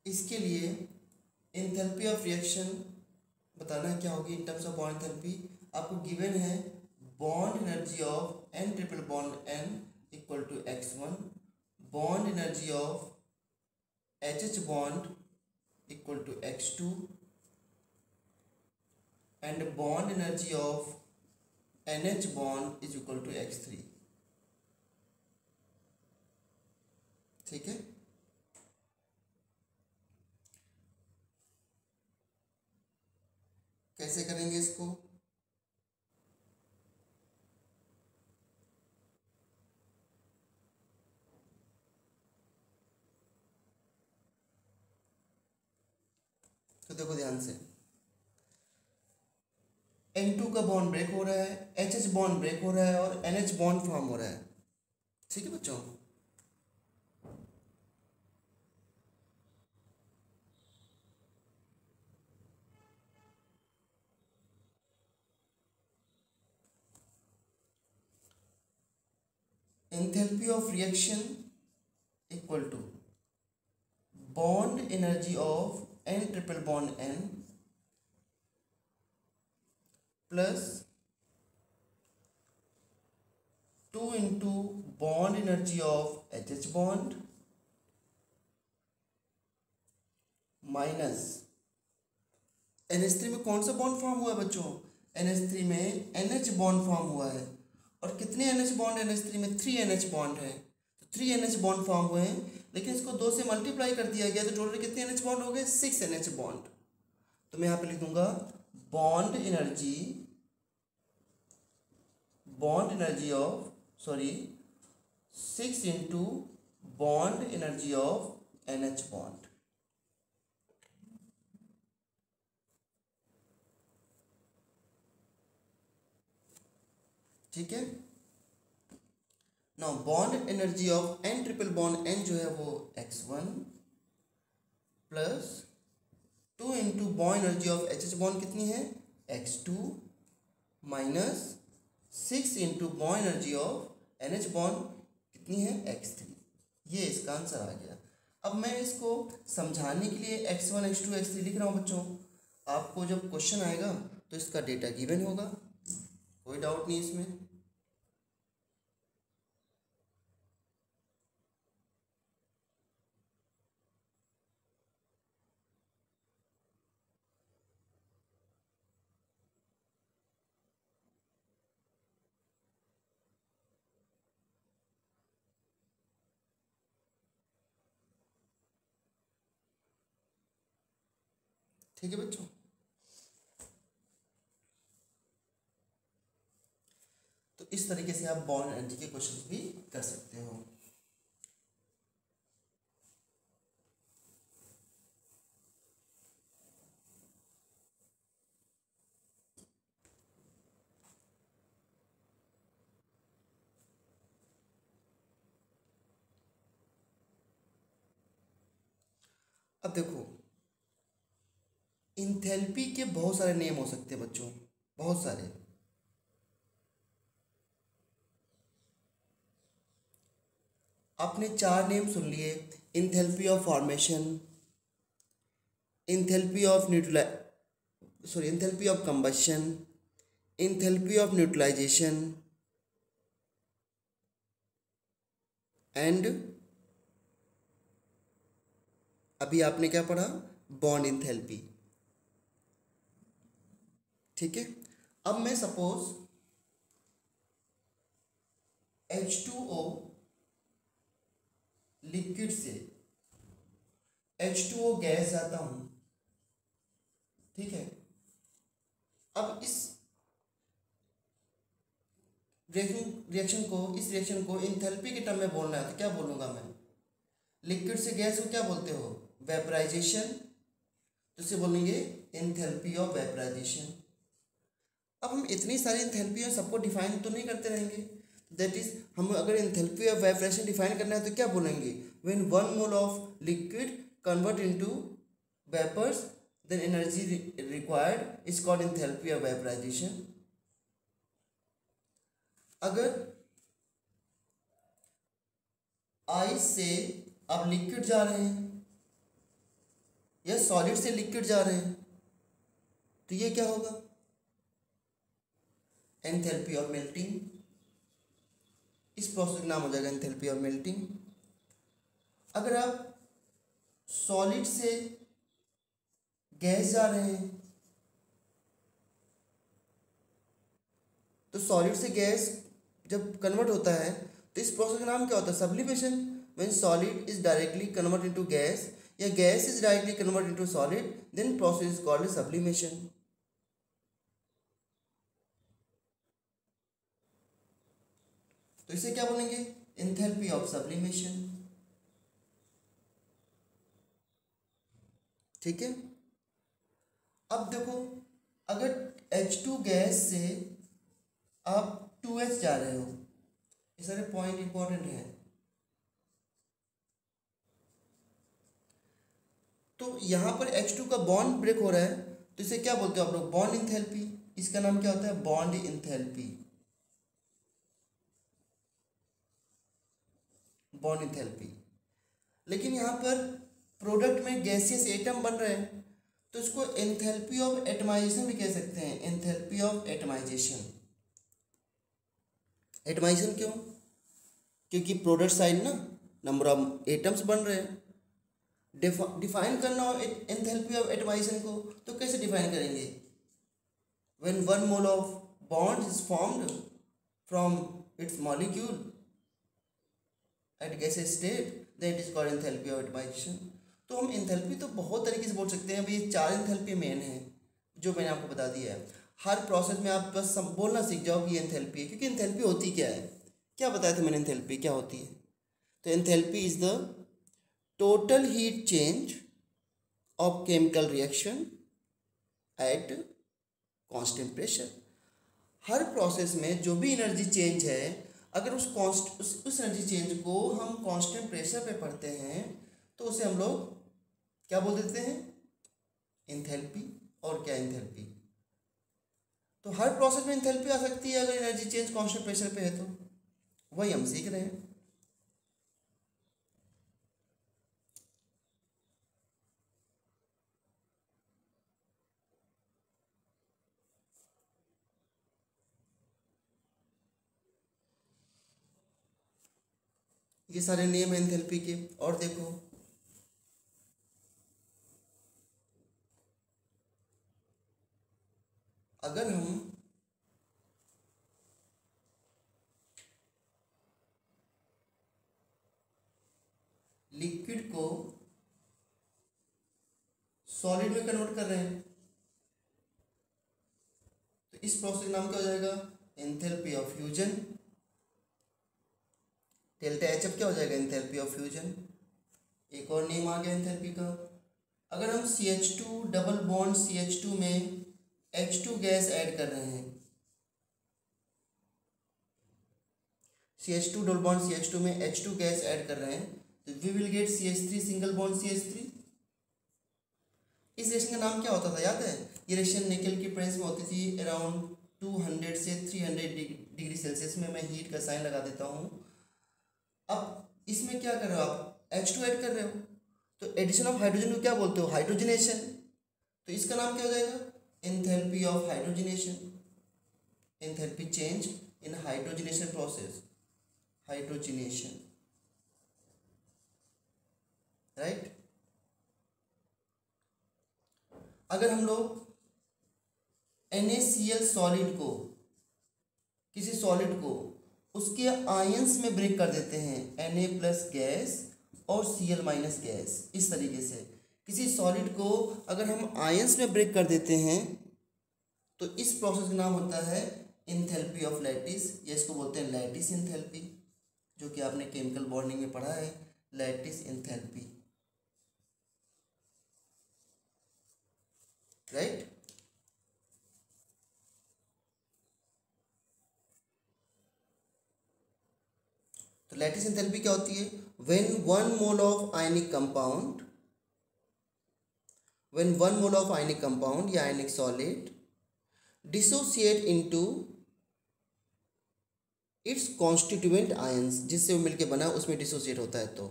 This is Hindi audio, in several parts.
इसके लिए एंथैल्पी ऑफ रिएक्शन बताना क्या होगी in terms of bond enthalpy. आपको गिवन है bond energy of n triple bond n equal to x1, bond energy of HH bond equal to x2 and bond energy of NH bond is equal to x3। ठीक है, कैसे करेंगे इसको? तो देखो ध्यान से, N2 का बॉन्ड ब्रेक हो रहा है, HH बॉन्ड ब्रेक हो रहा है और NH बॉन्ड फॉर्म हो रहा है। ठीक है बच्चों, enthalpy of reaction equal to bond energy of n triple bond n plus 2 into bond energy of HH bond minus NH3 में कौन सा बॉन्ड फॉर्म हुआ है बच्चों? NH3 में NH बॉन्ड फॉर्म हुआ है। और कितने NH बॉन्ड NH3 में? 3 NH बॉन्ड है, तो 3 NH बॉन्ड फॉर्म हुए हैं, लेकिन इसको 2 से मल्टीप्लाई कर दिया गया तो टोटल कितने NH बॉन्ड हो गए? 6 NH बॉन्ड। तो मैं यहाँ पे लिख दूंगा bond energy of 6 into bond energy of NH bond. ठीक है, now bond energy of n triple bond n जो है वो x1 plus 2 into bond energy of HH bond कितनी है? x2 minus 6 into bond energy of NH bond कितनी है? x3। ये इसका आंसर आ गया। अब मैं इसको समझाने के लिए x1 x2 x3 लिख रहा हूँ बच्चों। आपको जब क्वेश्चन आएगा तो इसका डेटा गिवन होगा, कोई डाउट नहीं इसमें। ठीक है बच्चों, तो इस तरीके से आप बॉन्ड एनर्जी के क्वेश्चंस भी कर सकते हो। अब देखो, इंथैल्पी के बहुत सारे नेम हो सकते हैं बच्चों, बहुत सारे। आपने 4 नेम सुन लिए, enthalpy of formation, enthalpy of enthalpy of combustion, enthalpy of neutralization and अभी आपने क्या पढ़ा? Bond enthalpy. ठीक है, अब मैं सपोज H2O लिक्विड से H2O गैस जाता हूं। ठीक है, अब इस रिएक्शन को इंथैल्पी के टर्म में बोलना है तो क्या बोलूंगा मैं? लिक्विड से गैस को क्या बोलते हो? वेपराइजेशन। तो इसे बोलेंगे इंथैल्पी ऑफ वेपराइजेशन। अब हम इतनी सारी इंथैल्पी और सबको डिफाइन तो नहीं करते रहेंगे। दैट इज, हम अगर इंथैल्पी ऑफ वेपराइजेशन डिफाइन करना है तो क्या बोलेंगे? When 1 mole of liquid convert into vapours then energy required is called enthalpy of vaporization. अगर आइस से अब लिक्विड जा रहे हैं या सॉलिड से लिक्विड जा रहे हैं, तो ये क्या होगा, एंथैल्पी ऑफ मेल्टिंग। इस प्रोसेस का नाम हो जाएगा एंथैल्पी ऑफ मेल्टिंग। अगर आप सॉलिड से गैस जा रहे हैं, तो सॉलिड से गैस जब कन्वर्ट होता है तो इस प्रोसेस का नाम क्या होता है, sublimation. When solid is directly convert into gas या gas is directly convert into solid, then process is called sublimation. तो इसे क्या बोलेंगे, एंथैल्पी ऑफ सब्लिमेशन। ठीक है। अब देखो, अगर H2 गैस से आप 2H जा रहे हो, ये सारे पॉइंट इंपॉर्टेंट है। तो यहां पर H2 का बॉन्ड ब्रेक हो रहा है, तो इसे क्या बोलते हो आप लोग, बॉन्ड इंथैल्पी। इसका नाम क्या होता है, बॉन्ड इंथैल्पी, बॉन्ड इंथैल्पी। लेकिन यहाँ पर प्रोडक्ट में गैसियस एटम बन रहे हैं, तो इसको एंथैल्पी ऑफ एटमाइजेशन भी कह सकते हैं, एंथैल्पी ऑफ एटमाइजेशन। एटमाइजेशन क्यों, क्योंकि प्रोडक्ट साइड ना नंबर ऑफ एटम्स बन रहे हैं। डिफाइन करना हो एंथैल्पी ऑफ एटमाइजेशन को, तो कैसे डिफाइन करेंगे, when one mole of bond is formed from its molecule at gaseous state, that is called enthalpy of atomization. तो हम एंथैल्पी तो बहुत तरीके से बोल सकते हैं। अभी ये 4 एंथैल्पी मेन है जो मैंने आपको बता दिया है। हर प्रोसेस में आप बस बोलना सीख जाओ कि ये एंथैल्पी है, क्योंकि एंथैल्पी होती क्या है, क्या बताया था मैंने एंथैल्पी क्या होती है। तो enthalpy is the total heat change of chemical reaction at constant pressure. Her process में जो भी एनर्जी चेंज है, अगर उस एनर्जी चेंज को हम कांस्टेंट प्रेशर पे पढ़ते हैं, तो उसे हम लोग क्या बोल देते हैं, एंथैल्पी। और क्या एंथैल्पी, तो हर प्रोसेस में एंथैल्पी आ सकती है अगर एनर्जी चेंज कांस्टेंट प्रेशर पे है, तो वही हम सीख रहे हैं। ये सारे नेम है एंथैल्पी के। और देखो, अगर हम लिक्विड को सॉलिड में कन्वर्ट कर रहे हैं, तो इस प्रोसेस का नाम क्या हो जाएगा, enthalpy of fusion. Delta H अब क्या हो जाएगा, एंथैल्पी ऑफ फ्यूजन। एक और नेम आ गया एंथैल्पी का। अगर हम CH2 डबल बॉन्ड CH2 में H2 गैस ऐड कर रहे हैं, CH2 डबल बॉन्ड CH2 में H2 गैस ऐड कर रहे हैं, तो we will get CH3 single bond CH3। इस रिएक्शन का नाम क्या होता था, याद है, ये रिएक्शन निकल की प्रेस में होती थी अराउंड 200 से 300 डिग्री सेल्सियस में। मैं हीट का साइन लगा देता हूँ। अब इसमें क्या कर रहे हो आप, H2 ऐड कर रहे हो, तो एडिशन ऑफ हाइड्रोजन को क्या बोलते हो, हाइड्रोजनेशन। तो इसका नाम क्या हो जाएगा, enthalpy of hydrogenation, enthalpy change in hydrogenation process, hydrogenation, right. अगर हम लोग NaCl सॉलिड को, किसी सॉलिड को उसके आयंस में ब्रेक कर देते हैं, Na प्लस गैस और Cl माइनस गैस, इस तरीके से किसी सॉलिड को अगर हम आयंस में ब्रेक कर देते हैं, तो इस प्रोसेस का नाम होता है एंथैल्पी ऑफ लैटिस, या इसको बोलते हैं लैटिस एंथैल्पी, जो कि आपने केमिकल बॉन्डिंग में पढ़ा है, लैटिस एंथैल्पी, राइट। तो लैटिस एंथैल्पी क्या होती है, when one mole of ionic compound, when one mole of ionic compound या ionic solid dissociate into its constituent ions, जिससे वो मिलके बना उसमें डिसोसिएट होता है, तो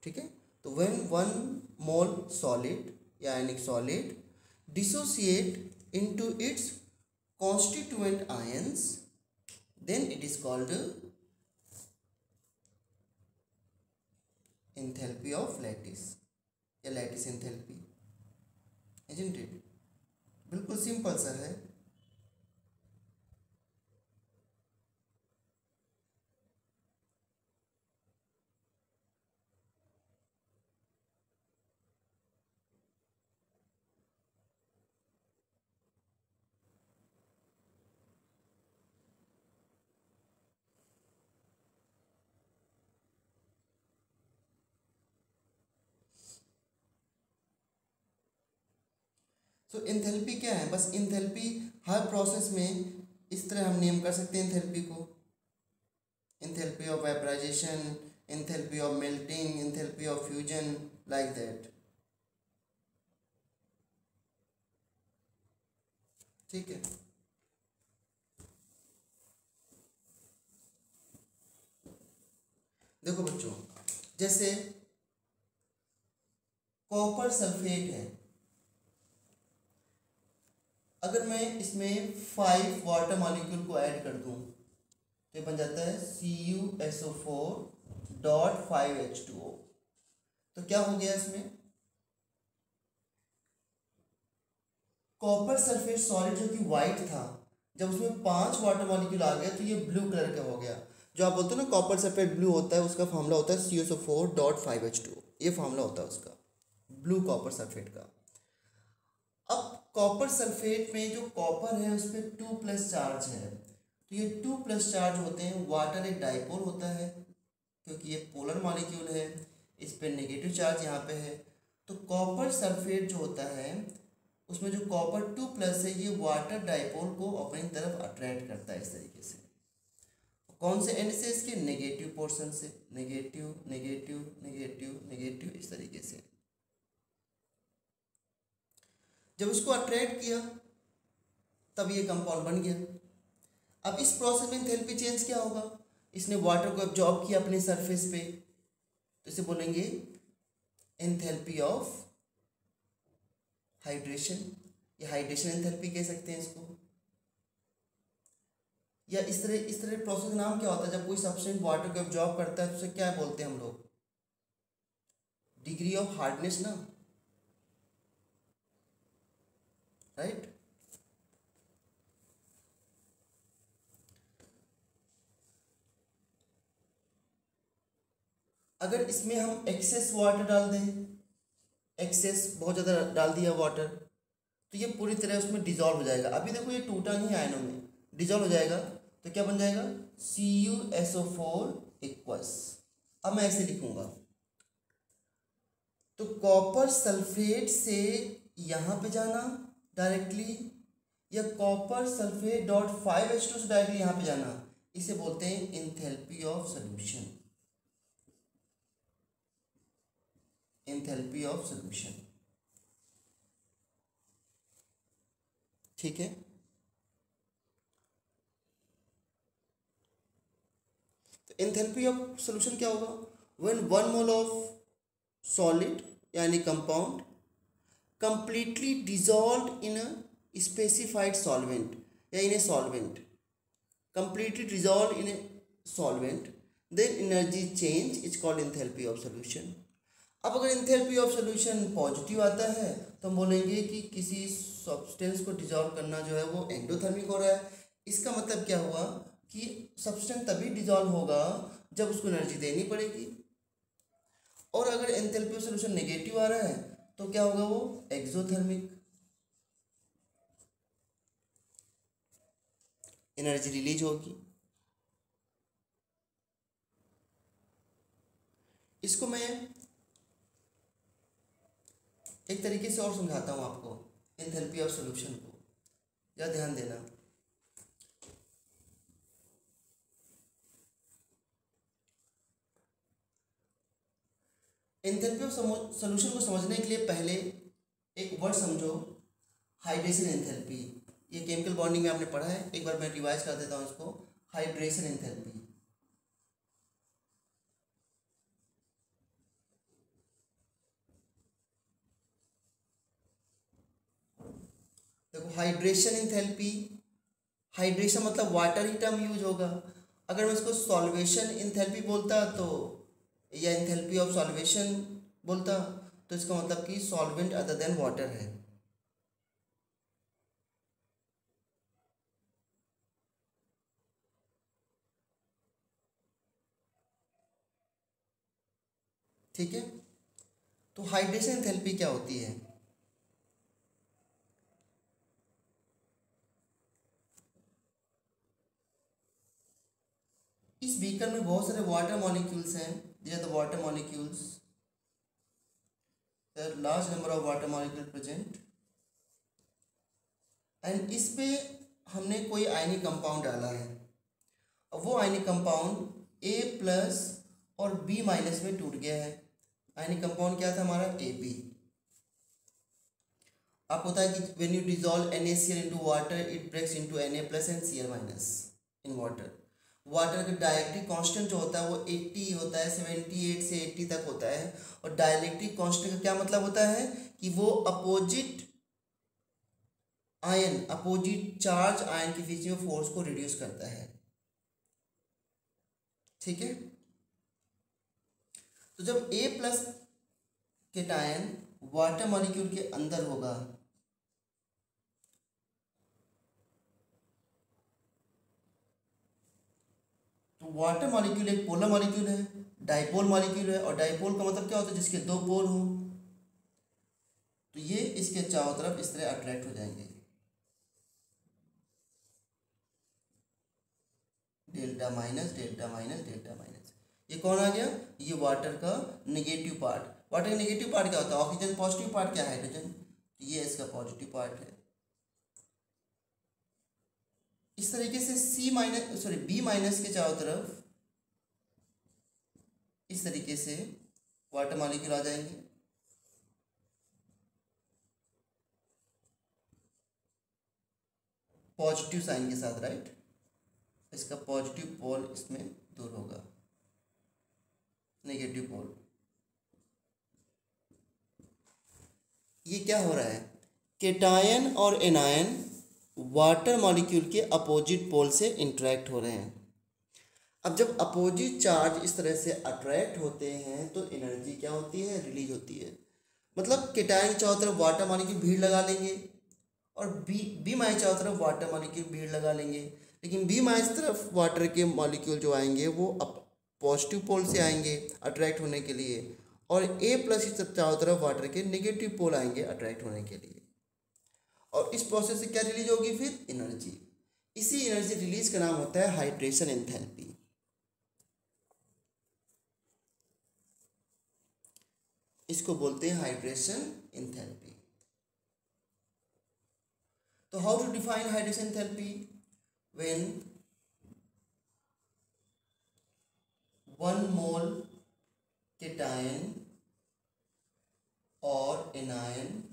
ठीक है। तो व्हेन वन मोल सॉलिड या ionic solid dissociate into its constituent ions, then it is called enthalpy of lattice या lattice enthalpy, isn't it? बिल्कुल सिंपल सा है। सो एंथैल्पी क्या है? बस एंथैल्पी हर प्रोसेस में इस तरह हम नेम कर सकते हैं एंथैल्पी को, enthalpy of vaporization, enthalpy of melting, enthalpy of fusion, like that. ठीक है, देखो बच्चों, जैसे कॉपर सल्फेट है, अगर मैं इसमें 5 वाटर मॉलिक्यूल को ऐड कर दूं तो ये बन जाता है CuSO4.5H2O। तो क्या हो गया इसमें? कॉपर सल्फेट सॉलिड जो कि वाइट था, जब उसमें 5 वाटर मॉलिक्यूल आ गया तो ये ब्लू कलर का हो गया। जो आप बोलते हो ना कॉपर सल्फेट ब्लू होता है, उसका फॉर्मूला होता है CuSO4.5H2O। ये फॉर्मूला होता है उसका ब्लू कॉपर सल्फेट का। अब कॉपर सल्फेट में जो कॉपर है उस पर 2+ चार्ज है, तो ये 2+ चार्ज होते हैं। वाटर एक डाइपोल होता है क्योंकि ये पोलर मॉलिक्यूल है, इस पर नेगेटिव चार्ज यहाँ पे है। तो कॉपर सल्फेट जो होता है उसमें जो कॉपर 2+ है ये वाटर डाइपोल को अपनी तरफ अट्रैक्ट करता है इस तरीके से। कौन से एंड से? इसके नेगेटिव पोर्शन से, नेगेटिव नेगेटिव नेगेटिव नेगेटिव, इस तरीके से। जब उसको अट्रैक्ट किया तब ये कंपाउंड बन गया। अब इस प्रोसेस में एंथैल्पी चेंज क्या होगा? इसने वाटर को एब्जॉर्ब किया अपने सरफेस पे, तो इसे बोलेंगे एंथैल्पी ऑफ हाइड्रेशन, या हाइड्रेशन एंथैल्पी कह सकते हैं इसको। या इस तरह प्रोसेस का नाम क्या होता है? जब कोई सब्सटेंस वाटर को एब्जॉर्ब करता है तो उसे क्या बोलते हैं हम लोग? डिग्री ऑफ हार्डनेस ना, राइट? अगर इसमें हम एक्सेस वाटर डाल दें, एक्सेस बहुत ज़्यादा डाल दिया वाटर, तो ये पूरी तरह उसमें डिजॉल्व हो जाएगा। अभी देखो ये टूटा नहीं आयनों में, डिजॉल्व हो जाएगा। तो क्या बन जाएगा? CuSO4 इक्वल्स, अब मैं ऐसे लिखूंगा, तो कॉपर सल्फेट से यहाँ पे जाना डायरेक्टली, या कॉपर सल्फेट डॉट 5H2 से डायरेक्टली यहाँ पे जाना, इसे बोलते हैं enthalpy of solution, enthalpy of solution. ठीक है, तो एंथैल्पी ऑफ सॉल्यूशन क्या होगा? व्हेन 1 मोल ऑफ सॉलिड यानी compound completely dissolved in a specified solvent या in a solvent, completely dissolved in a solvent, then energy change is called enthalpy of solution। अब अगर एंथैल्पी ऑफ सॉल्यूशन पॉजिटिव आता है तो हम बोलेंगे कि किसी सब्सटेंस को डिजॉल्व करना जो है वो एंडोथर्मिक हो रहा है। इसका मतलब क्या हुआ कि सब्सटेंस तभी डिजॉल्व होगा जब उसको एनर्जी देनी पड़ेगी। और अगर एंथैल्पी ऑफ सॉल्यूशन नेगेटिव आ रहा है तो क्या होगा? वो एक्सोथर्मिक, एनर्जी रिलीज होगी। इसको मैं एक तरीके से और समझाता हूँ आपको, एंथैल्पी ऑफ सॉल्यूशन को, या ध्यान देना। एंथैल्पी ऑफ सॉल्यूशन को समझने के लिए पहले एक वर्ड समझो, हाइड्रेशन एंथैल्पी। ये केमिकल बॉन्डिंग में आपने पढ़ा है, एक बार मैं रिवाइज कर देता हूँ इसको। हाइड्रेशन एंथैल्पी, देखो हाइड्रेशन एंथैल्पी, हाइड्रेशन मतलब वाटर ही टर्म यूज होगा। अगर मैं इसको सॉल्वेशन एंथैल्पी बोलता तो, या एंथैल्पी ऑफ सॉल्वेशन बोलता, तो इसका मतलब कि सॉल्वेंट अदर देन वाटर है। ठीक है, तो हाइड्रेशन एंथैल्पी क्या होती है? इस बीकर में बहुत सारे वाटर मॉलिक्यूल्स हैं, these are the water molecules, there are large number of water molecules present, and इस पे हमने कोई आयनिक कंपाउंड डाला है। अब वो आयनिक कंपाउंड ए प्लस और बी माइनस में टूट गया है। आयनिक कंपाउंड क्या था हमारा? A B. आपको पता है कि when you dissolve NaCl into water it breaks into Na plus and Cl minus in water. Water का डाइलेक्ट्रिक कांस्टेंट जो होता है वो 80 होता है, 78 से 80 तक होता है। और डाइलेक्ट्रिक कांस्टेंट का क्या मतलब होता है कि वो opposite ion, opposite charge ion के बीच में फोर्स को रिड्यूस करता है। ठीक है, तो जब A plus cation water molecule के अंदर होगा तो वाटर मॉलिक्यूल एक पोलर मॉलिक्यूल है, डाइपोल मॉलिक्यूल है। और डाइपोल का मतलब क्या होता है? जिसके दो पोल हो, तो ये इसके चारों तरफ इस तरह अट्रैक्ट हो जाएंगे। Delta minus delta minus delta minus, ये कौन आ गया? ये वाटर का नेगेटिव पार्ट। वाटर का नेगेटिव पार्ट क्या होता है? ऑक्सीजन। पॉजिटिव पार्ट क्या है? हाइड्रोजन। ये इसका पॉजिटिव पार्ट है। इस तरीके से बी माइनस के चारों तरफ इस तरीके से वाटर मॉलिक्यूल आ जाएंगे। पॉजिटिव साइन के साथ, राइट। इसका पॉजिटिव पोल इसमें दूर होगा, नेगेटिव पोल। ये क्या हो रहा है? केटायन और एनायन वाटर मॉलिक्यूल के अपोजिट पोल से इंटरेक्ट हो रहे हैं। अब जब अपोजिट चार्ज इस तरह से अट्रैक्ट होते हैं तो एनर्जी क्या होती है? रिलीज होती है। मतलब केटायन के चारों तरफ वाटर मॉलिक्यूल भीड़ लगा लेंगे और बी माइनस चारों तरफ वाटर मॉलिक्यूल भीड़ लगा लेंगे। लेकिन बी माइनस तरफ वाटर के मॉलिक्यूल जो आएंगे वो पॉजिटिव पोल से आएंगे अट्रैक्ट होने के लिए, और ए प्लस की चारों तरफ वाटर के नेगेटिव पोल आएंगे अट्रैक्ट होने के लिए। और इस प्रोसेस से क्या रिलीज होगी? फिर एनर्जी। इसी एनर्जी रिलीज का नाम होता है हाइड्रेशन एंथैल्पी। इसको बोलते हैं हाइड्रेशन एंथैल्पी। तो how to define hydration enthalpy? When 1 mole cation और anion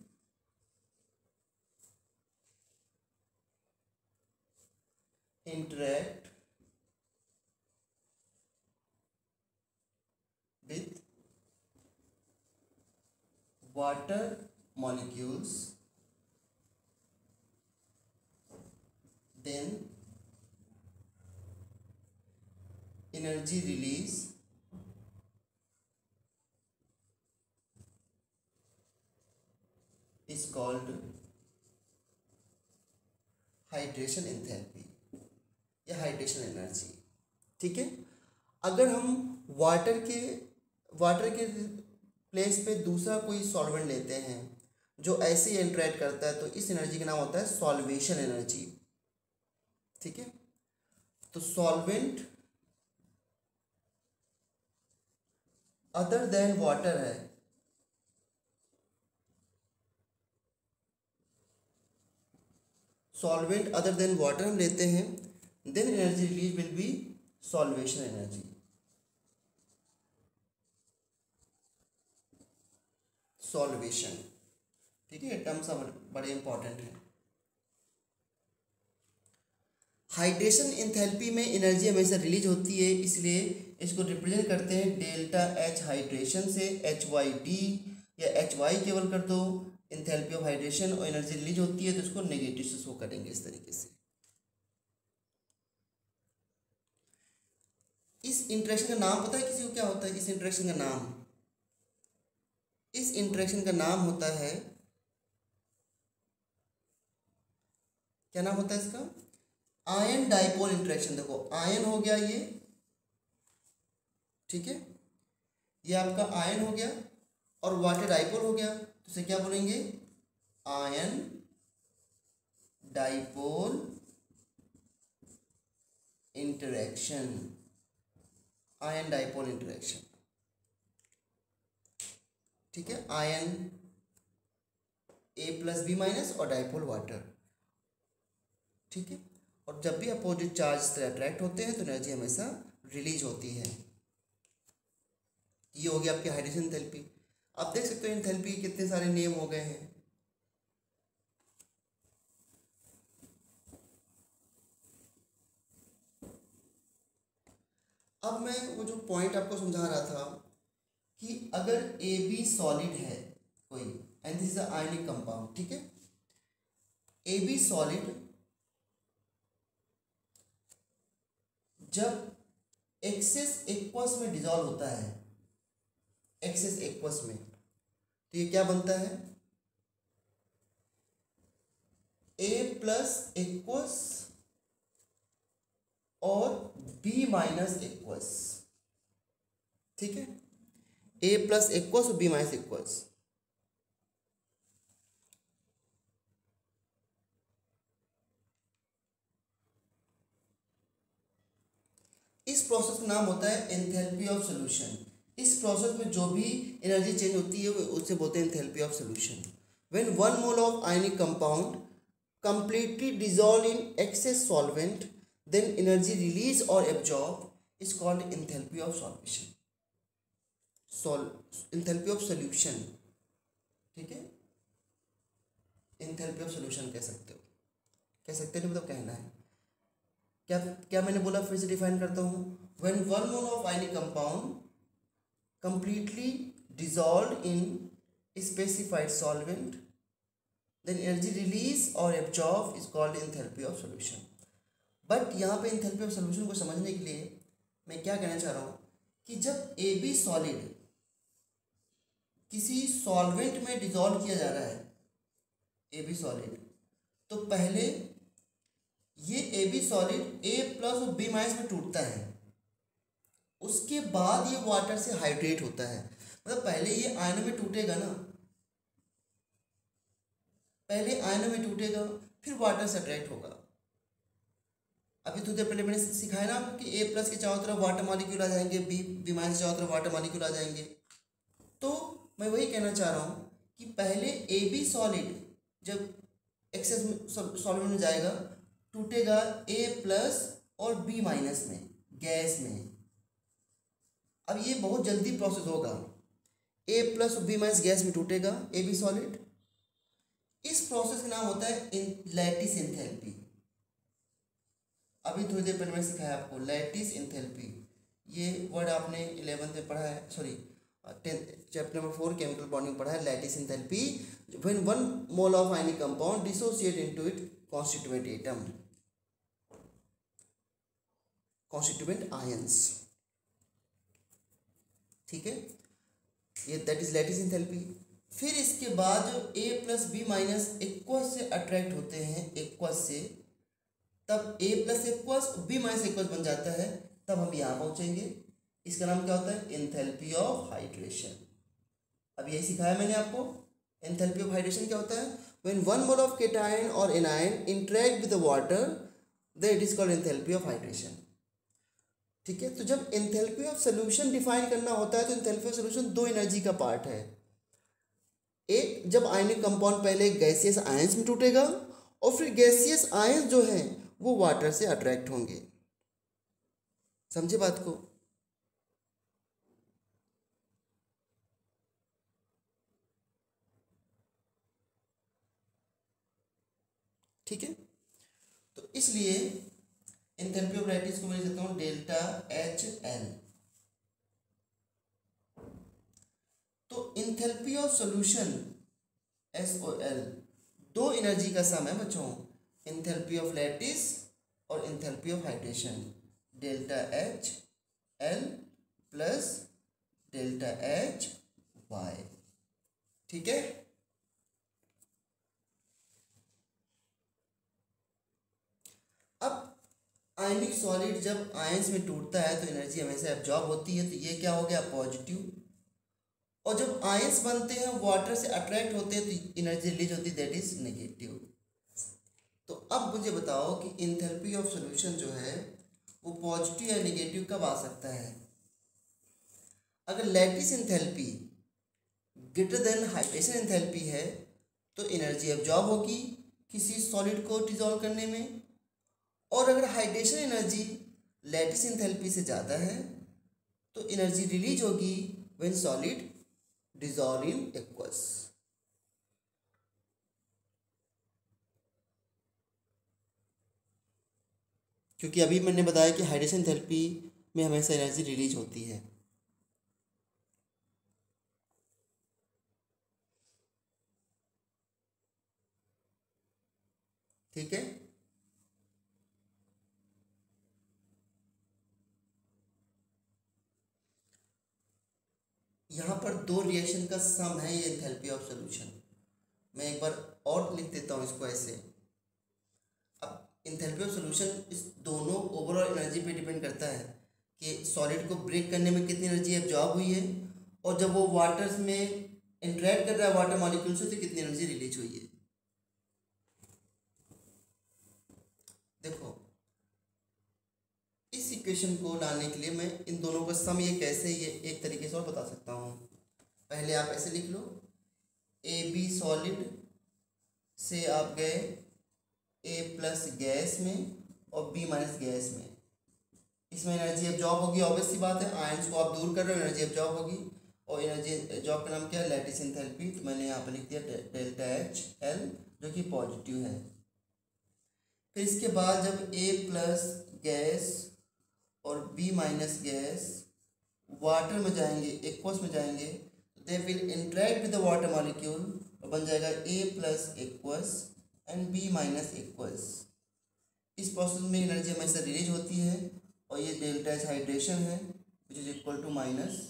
interact with water molecules, then energy release is called hydration enthalpy या हाइड्रेशन एनर्जी। ठीक है, अगर हम वाटर के प्लेस पे दूसरा कोई सॉल्वेंट लेते हैं जो ऐसे ही इंटरेक्ट करता है तो इस एनर्जी का नाम होता है सॉल्वेशन एनर्जी। ठीक है, तो सॉल्वेंट अदर देन वाटर है, सॉल्वेंट अदर देन वाटर हम लेते हैं, then energy release will be solvation energy. Solvation, ठीक है, टर्म्स बड़े इंपॉर्टेंट हैं। हाइड्रेशन एंथैल्पी में एनर्जी हमेशा रिलीज होती है, इसलिए इसको रिप्रेजेंट करते हैं डेल्टा एच हाइड्रेशन से, HYD या HY केवल कर दो, एंथैल्पी ऑफ हाइड्रेशन और एनर्जी रिलीज होती है, तो इसको नेगेटिव से शो करेंगे इस तरीके से। इस इंटरेक्शन का नाम पता है किसी को क्या होता है? इस इंटरेक्शन का नाम, इस इंटरेक्शन का नाम होता है, क्या नाम होता है इसका? Ion dipole interaction. देखो आयन हो गया ये, ठीक है, ये आपका आयन हो गया, और वाटर डाइपोल हो गया, तो इसे क्या बोलेंगे? Ion dipole interaction, ion dipole interaction, ठीक है। आयन A+B- और डाइपोल वाटर, ठीक है। और जब भी अपोजिट चार्ज से अट्रैक्ट होते हैं तो एनर्जी हमेशा रिलीज होती है। ये हो गया आपकी हाइड्रेशन एंथैल्पी। आप देख सकते हो एंथैल्पी के कितने सारे नियम हो गए हैं। अब मैं वो जो पॉइंट आपको समझा रहा था कि अगर AB सॉलिड है कोई, and this is a ionic compound, ठीक है, AB सॉलिड जब एक्सेस एक्वस में डिजॉल्व होता है, एक्सेस एक्वस में, तो ये क्या बनता है? A+ एक्वस और B- एक्वस, ठीक है, A+ एक्वस और B- एक्वस। इस प्रोसेस का नाम होता है एंथैल्पी ऑफ सॉल्यूशन। इस प्रोसेस में जो भी एनर्जी चेंज होती है उससे बोलते हैं enthalpy of solution. When 1 mole of ionic compound completely dissolved in excess solvent, then energy release or absorb is called enthalpy of solution, enthalpy of solution, ठीक है, enthalpy of solution कह सकते हो, कह सकते हो, मतलब कहना है क्या? क्या मैंने बोला, फिर से डिफाइन करता हूँ। when 1 mole of ionic compound completely dissolved in specified solvent, then energy release or absorb is called enthalpy of solution। But यहाँ पे एंथैल्पी ऑफ सॉल्यूशन को समझने के लिए मैं क्या कहना चाह रहा हूँ कि जब AB सॉलिड किसी सॉल्वेंट में डिसॉल्व किया जा रहा है, AB सॉलिड, तो पहले ये AB सॉलिड A+ और B- में टूटता है, उसके बाद ये वाटर से हाइड्रेट होता है। मतलब पहले ये आयनों में टूटेगा ना, पहले आयनों में टूटेगा, फिर वाटर से अट्रैक्ट होगा। अभी थोड़ी देर पहले मैंने सिखाया ना आपको कि A+ के चारों तरफ वाटर मॉलिक्यूल आ जाएंगे, B- के चारों तरफ वाटर मॉलिक्यूल आ जाएंगे। तो मैं वही कहना चाह रहा हूँ कि पहले AB सॉलिड जब एक्सेस सॉलिड में जाएगा, टूटेगा A+ और B- में, गैस में। अब ये बहुत जल्दी प्रोसेस होगा, A+ और B- गैस में टूटेगा AB सॉलिड। इस प्रोसेस का नाम होता है लैटिस एंथैल्पी। अभी थोड़ी देर पहले मैंने सिखाया आपको लैटिस एंथैल्पी, ये वर्ड आपने 11th में पढ़ा है, sorry 10th chapter number 4 chemical bonding पढ़ा है। Lattice enthalpy, when 1 mole of ionic compound dissociate into it constituent atom, constituent ions, ठीक है, ये दैट इज लैटिस एंथैल्पी। फिर इसके बाद जो A+ B- एक्वस से अट्रैक्ट होते हैं, एक्वस से, तब A+ एक्वस B- एक्वस बन जाता है, तब हम यहाँ पहुँचेंगे। इसका नाम क्या होता है? Enthalpy of hydration. अब यही सिखाया मैंने आपको। एंथैल्पी ऑफ हाइड्रेशन क्या होता है? व्हेन 1 मोल ऑफ केटायन और anion interact with the water, then it is called enthalpy of hydration, ठीक है। तो जब एंथैल्पी ऑफ सॉल्यूशन डिफाइन करना होता है तो एंथैल्पी ऑफ सॉल्यूशन दो एनर्जी का पार्ट है। एक, जब आयनिक कंपाउंड पहले गैसियस आयंस में टूटेगा और फिर गैसियस आयंस जो हैं वो वाटर से अट्रैक्ट होंगे। समझे बात को? ठीक है, तो इसलिए एंथैल्पी ऑफ लैटिस को मैं लिख देता हूँ डेल्टा HL। तो एंथैल्पी ऑफ सॉल्यूशन, SOL दो एनर्जी का सम है बच्चों, इंथैल्पी ऑफ लैटिस और enthalpy of hydration, delta H L plus delta H Y। ठीक है, अब आयनिक सॉलिड जब आयंस में टूटता है तो एनर्जी हमेशा एब्जॉर्ब होती है, तो ये क्या हो गया पॉजिटिव, और जब आयंस बनते हैं वाटर से अट्रैक्ट होते हैं तो एनर्जी रिलीज होती है, दैट इज नेगेटिव। तो अब मुझे बताओ कि इंथैल्पी ऑफ सॉल्यूशन जो है वो पॉजिटिव या नेगेटिव कब आ सकता है? अगर lattice enthalpy greater than hydration enthalpy है तो एनर्जी एब्जॉर्ब होगी किसी सॉलिड को डिसॉल्व करने में, और अगर हाइड्रेशन एनर्जी लैटिस इंथैल्पी से ज़्यादा है तो एनर्जी रिलीज होगी when solid dissolve in aqueous. क्योंकि अभी मैंने बताया कि हाइड्रेशन इंथैल्पी में हमेशा एनर्जी रिलीज होती है। ठीक है, यहाँ पर दो रिएक्शन का सम है ये एंथैल्पी ऑफ सॉल्यूशन। मैं एक बार और लिख देता हूँ इसको ऐसे। अब एंथैल्पी ऑफ सॉल्यूशन इस दोनों ओवरऑल एनर्जी पे डिपेंड करता है कि सॉलिड को ब्रेक करने में कितनी एनर्जी एब्जॉर्ब हुई है, और जब वो वाटर्स में इंटरेक्ट कर रहा है वाटर मॉलिक्यूल से तो कितनी एनर्जी रिलीज हुई है। देखो इस इक्वेशन को लाने के लिए मैं इन दोनों का सम ये कैसे, ये एक तरीके से और बता सकता हूँ। पहले आप ऐसे लिख लो, ए बी सॉलिड से आप गए ए प्लस गैस में और बी माइनस गैस में, इसमें एनर्जी एब्जॉर्ब होगी, ऑब्वियस सी बात है, आयंस को आप दूर कर रहे हो एनर्जी एब्जॉर्ब होगी, और एनर्जी एब्जॉर्ब का नाम क्या है लैटिस एंथैल्पी, तो मैंने यहाँ पर लिख दिया डेल्टा H L जो कि पॉजिटिव है। फिर इसके बाद जब ए प्लस गैस और बी माइनस गैस वाटर में जाएंगे, एक्वस में जाएंगे, they will interact with the water molecule और बन जाएगा A plus aqueous and B minus aqueous. इस प्रोसेस में एनर्जी हमेशा रिलीज होती है, और ये डेल्टा H हाइड्रेशन है which is equal to minus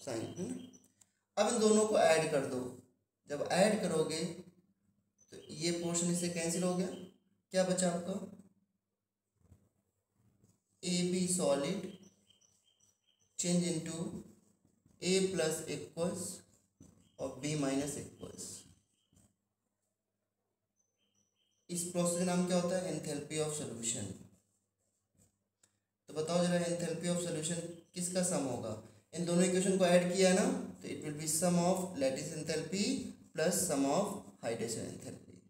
sign. अब इन दोनों को ऐड कर दो, जब ऐड करोगे तो ये पोर्शन इससे कैंसिल हो गया, क्या बचा आपका A B solid change into A plus aqueous और बी माइनस एक्वस। इस प्रोसेस का नाम क्या होता है एंथैल्पी ऑफ सॉल्यूशन। तो बताओ जरा एंथैल्पी ऑफ सॉल्यूशन किसका सम होगा? इन दोनों इक्वेशन को ऐड किया ना तो it will be sum of lattice enthalpy plus sum of hydration enthalpy.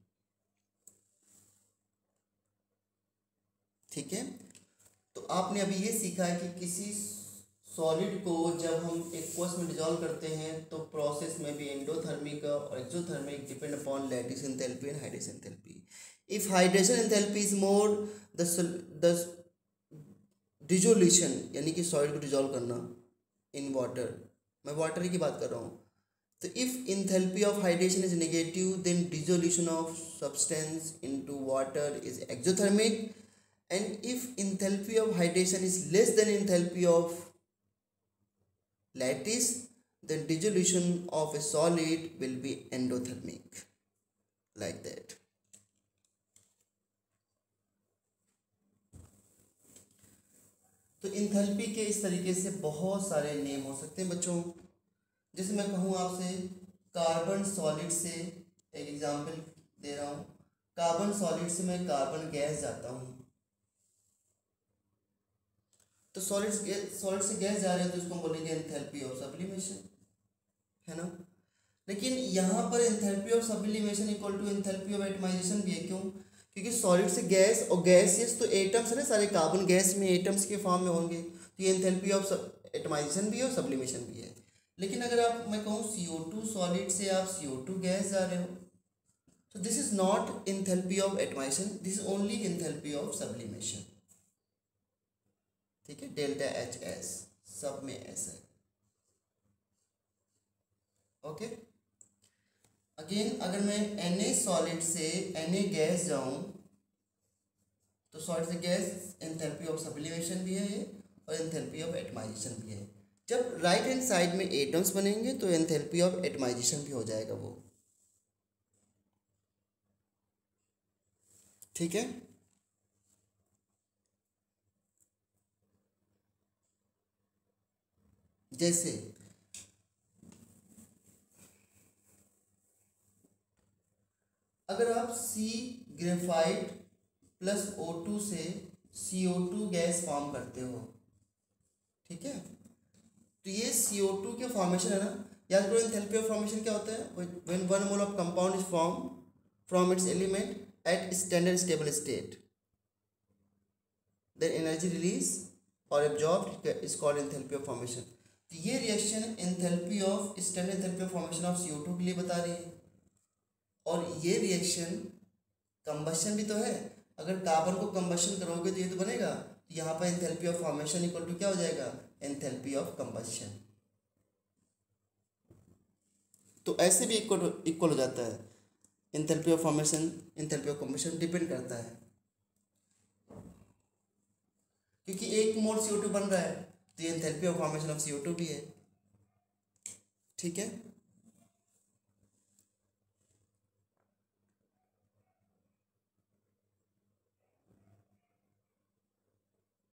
ठीक है, तो आपने अभी ये सीखा है कि किसी सॉलिड को जब हम एक्वस में डिसॉल्व करते हैं तो प्रोसेस में भी एंडोथर्मिक और exothermic depend upon lattice enthalpy and hydration enthalpy. If hydration enthalpy is more the dissolution यानी कि सॉलिड को डिसॉल्व करना इन वाटर, मैं वाटर की बात कर रहा हूँ, तो if enthalpy of hydration is negative then dissolution of substance into water is exothermic, and if enthalpy of hydration is less than enthalpy of lattice then dissolution of a solid will be endothermic, like that. तो इंथैल्पी के इस तरीके से बहुत सारे नेम हो सकते हैं बच्चों। जैसे मैं कहूँ आपसे कार्बन सॉलिड से, एक एग्जांपल दे रहा हूँ, कार्बन सॉलिड से मैं कार्बन गैस जाता हूँ, तो सॉलिड से गैस जा रहे हैं तो इसको हम बोलेंगे एंथैल्पी ऑफ सब्लिमेशन, है ना। लेकिन यहाँ पर enthalpy of sublimation equal to enthalpy of atomization भी है। क्यों? क्योंकि सॉलिड से गैस, और गैसियस तो एटम्स है ना, सारे कार्बन गैस में एटम्स के फॉर्म में होंगे, तो ये एंथैल्पी ऑफ एटमाइजेशन भी है और सब्लिमेशन भी है। लेकिन अगर आप, मैं कहूँ CO2 सॉलिड से आप CO2 गैस जा रहे हो, तो this is not enthalpy of atomization, this is only enthalpy of sublimation. ठीक है, डेल्टा HS सब में ऐसा है। ओके, अगेन अगर मैं Na सॉलिड से Na गैस जाऊं तो सॉलिड से गैस एंथैल्पी ऑफ सब्लिमेशन भी है ये और एंथैल्पी ऑफ एटमाइजेशन भी है। जब राइट हैंड साइड में एटम्स बनेंगे तो एंथैल्पी ऑफ एटमाइजेशन भी हो जाएगा वो। ठीक है। जैसे अगर आप सी ग्रेफाइट प्लस O2 से CO2 गैस फॉर्म करते हो, ठीक है, तो ये CO2 के फॉर्मेशन है ना, याद करो एंथैल्पी ऑफ फॉर्मेशन क्या होता है, when one mole of compound is form from its element at standard stable state, then energy release और absorbed is called enthalpy of formation. तो ये reaction enthalpy of standard enthalpy of formation of CO2 के लिए बता रही है। और ये रिएक्शन कंबशन भी तो है, अगर कार्बन को कंबशन करोगे तो ये तो बनेगा, तो यहाँ पर enthalpy of formation equal to क्या हो जाएगा, एंथैल्पी ऑफ कंबशन। तो ऐसे भी इक्वल हो जाता है, enthalpy of formation enthalpy of combustion depend करता है, क्योंकि एक मोल CO2 बन रहा है तो ये enthalpy of formation of CO2 भी है। ठीक है।